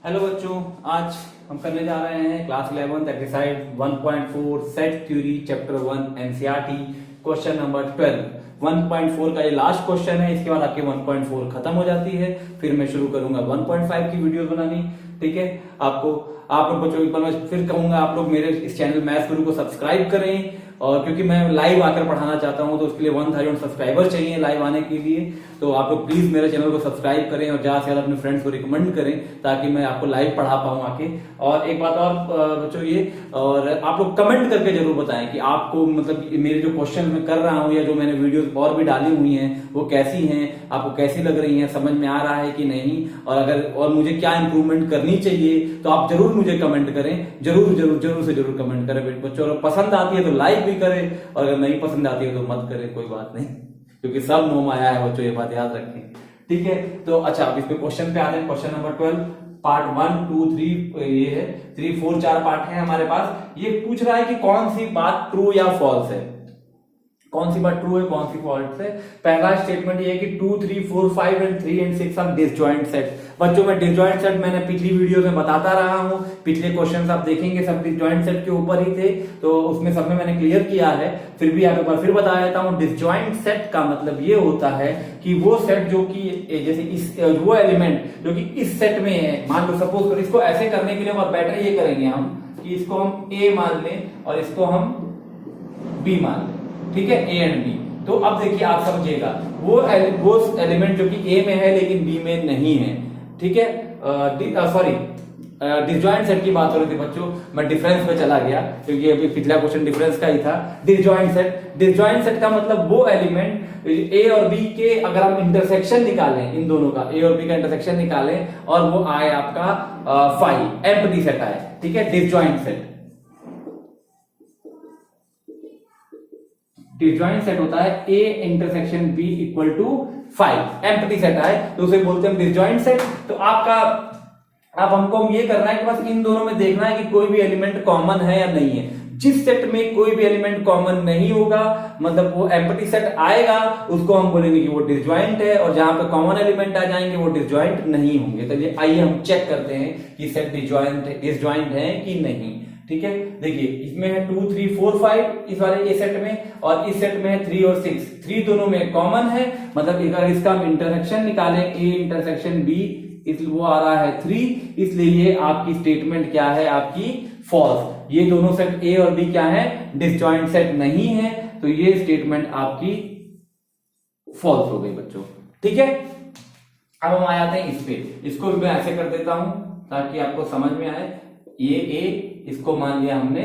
Hello बच्चों, आज हम करने जा रहे हैं class 11 exercise 1.4 set theory chapter 1 NCERT question number 12। 1.4 का ये लास्ट क्वेश्चन है। इसके बाद आपके 1.4 खत्म हो जाती है, फिर मैं शुरू करूंगा 1.5 की वीडियो बनानी। ठीक है, आप लोग बच्चों एक बार मैं फिर कहूंगा, आप लोग मेरे इस चैनल मैथ्स गुरु को सब्सक्राइब करें। और क्योंकि मैं लाइव आकर पढ़ाना चाहता हूं, तो उसके लिए 1000 सब्सक्राइबर चाहिए लाइव आने के लिए। तो आप लोग प्लीज मेरे चैनल को सब्सक्राइब करें और ज्यादा से ज्यादा अपने फ्रेंड्स को रिकमेंड करें, ताकि मैं आपको लाइव पढ़ा पाऊं आके। और एक बात और बच्चों, ये और आप लोग कमेंट करके जरूर बताएं कि आपको मतलब मेरे जो क्वेश्चन मैं कर रहा हूं या जो मैंने वीडियोस और भी डाली हुई हैं वो कैसी हैं, आपको कैसी लग रही हैं, समझ में आ रहा है कि नहीं, और मुझे क्या इंप्रूवमेंट करनी चाहिए। तो आप जरूर मुझे कमेंट करें, जरूर जरूर जरूर से जरूर कमेंट करें बच्चों। अगर पसंद आती है तो लाइक भी करें, और अगर नहीं पसंद आती है तो मत करें, कोई बात नहीं, क्योंकि सब मोह माया है बच्चों, ये बात याद रखें। ठीक है, तो अच्छा अब इस पे क्वेश्चन पे आ रहे हैं। क्वेश्चन नंबर 12 पार्ट 1 2 3 ये है 3 4 4 पार्ट है हमारे पास। ये पूछ रहा है कि कौन सी बात ट्रू या फॉल्स है, कौन सी बात ट्रू है कौन सी फॉल्स है। पहला स्टेटमेंट ये है कि 2 3 4 5 and 3 and 6 are disjoint set. बच्चों मैं डिसजॉइंट सेट मैंने पिछली वीडियो में बताता रहा हूं, पिछले क्वेश्चंस आप देखेंगे सब डिसजॉइंट सेट के ऊपर ही थे, तो उसमें सब में मैंने क्लियर किया है। फिर भी आप एक बार फिर बता देता हूं, डिसजॉइंट सेट का मतलब ये होता है कि वो सेट जो कि जैसे इस वो एलिमेंट जो कि इस सेट में है, मान लो सपोज करो, इसको ऐसे करने के लिए और बेटर ये करेंगे हम कि इसको हम ए मान लें और इसको हम बी मान लें। ठीक है, ए एंड बी। तो अब देखिए आप समझिएगा, वो एलिमेंट जो कि ए में है लेकिन बी में नहीं है। ठीक है, सॉरी डिसजॉइंट सेट की बात हो रही थी बच्चों, मैं डिफरेंस पे चला गया क्योंकि अभी पिछला क्वेश्चन डिफरेंस का ही था। डिसजॉइंट सेट का मतलब वो एलिमेंट ए और बी के अगर हम इंटरसेक्शन निकालें, इन दोनों का ए और बी का इंटरसेक्शन निकालें और वो आए आपका 5 एम्प्टी सेट आए। ठीक है, डिसजॉइंट सेट। डिसजॉइंट सेट होता है A intersection B equal to 5 empty set आए तो उसे बोलते हैं डिसजॉइंट सेट। तो अब हमको ये करना है कि बस इन दोनों में देखना है कि कोई भी एलिमेंट कॉमन है या नहीं है। जिस सेट में कोई भी एलिमेंट कॉमन नहीं होगा, मतलब वो एम्प्टी सेट आएगा, उसको हम बोलेंगे कि वो डिसजॉइंट है, और जहां पे कॉमन एलिमेंट आ जाएंगे वो डिसजॉइंट नहीं होंगे। तो आइए हम चेक करते हैं कि सेट डिसजॉइंट है कि नहीं। ठीक है, देखिए इसमें है 2 3 4 5 इस वाले ए सेट में, और इस सेट में है 3 और 6। 3 दोनों में कॉमन है, मतलब अगर इसका हम इंटरसेक्शन निकालें ए इंटरसेक्शन बी, वो आ रहा है 3, इसलिए ये आपकी स्टेटमेंट क्या है, आपकी फॉल्स। ये दोनों सेट ए और बी क्या है, डिसजॉइंट सेट नहीं है, तो ये स्टेटमेंट आपकी फॉल्स हो गई बच्चों। ठीक है, अब हम आ जाते हैं इस पे। इसको भी मैं ऐसे कर देता हूं ताकि आपको समझ में आए। ये ए, इसको मान लिया हमने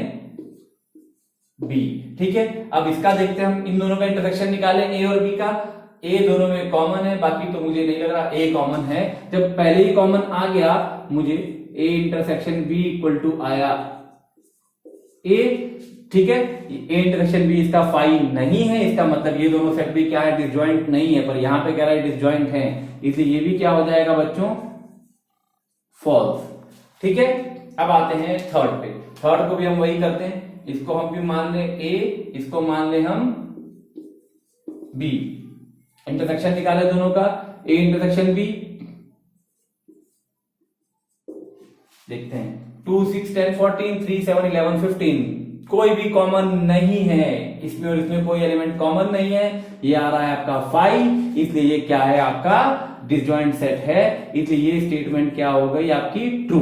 बी। ठीक है, अब इसका देखते हैं हम, इन दोनों का इंटरसेक्शन निकालें ए और बी का। ए दोनों में कॉमन है, बाकी तो मुझे नहीं लग रहा ए कॉमन है। जब पहले ही कॉमन आ गया, मुझे A intersection B equal to आया ए। ठीक है, ए इंटरसेक्शन बी इसका 5 नहीं है, इसका मतलब ये दोनों सेट भी क्या है, डिसजॉइंट नहीं है, पर यहां पे कह रहा है डिसजॉइंट है, इसलिए ये भी क्या हो जाएगा बच्चों, फॉल्स। ठीक है, अब आते हैं थर्ड पे। थर्ड को भी हम वही करते हैं, इसको हम भी मान ले ए, इसको मान ले हम बी। इंटरसेक्शन निकाले दोनों का, ए इंटरसेक्शन बी। देखते हैं 2 6 10 14 3 7 11 15 कोई भी कॉमन नहीं है इसमें, और इसमें कोई एलिमेंट कॉमन नहीं है। ये आ रहा है आपका 5, इसलिए ये क्या है, आपका डिसजॉइंट सेट है, इसलिए ये स्टेटमेंट क्या हो गई आपकी, ट्रू।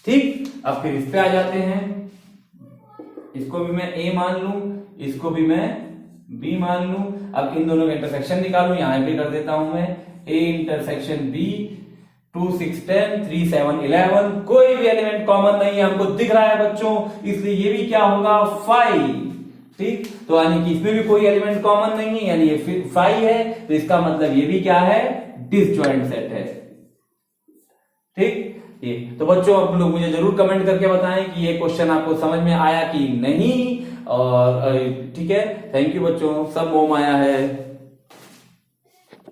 ठीक, अब फिर इस पे आ जाते हैं। इसको भी मैं ए मान लूं, इसको भी मैं बी मान लूं। अब इन दोनों का इंटरसेक्शन निकालूं, यहां पे कर देता हूं मैं ए इंटरसेक्शन बी। 2 6 10 3 7 11 कोई भी एलिमेंट कॉमन नहीं है, हमको दिख रहा है बच्चों, इसलिए ये भी क्या होगा, 5। ठीक, तो यानी कि इसमें भी कोई एलिमेंट कॉमन नहीं है, यानी ये 5 है, तो इसका मतलब ये भी क्या है, डिसजॉइंट सेट है। ठीक, ये तो बच्चों आप लोग मुझे जरूर कमेंट करके बताएं कि ये क्वेश्चन आपको समझ में आया कि नहीं। और ठीक है, थैंक यू बच्चों, सब मोह माया है।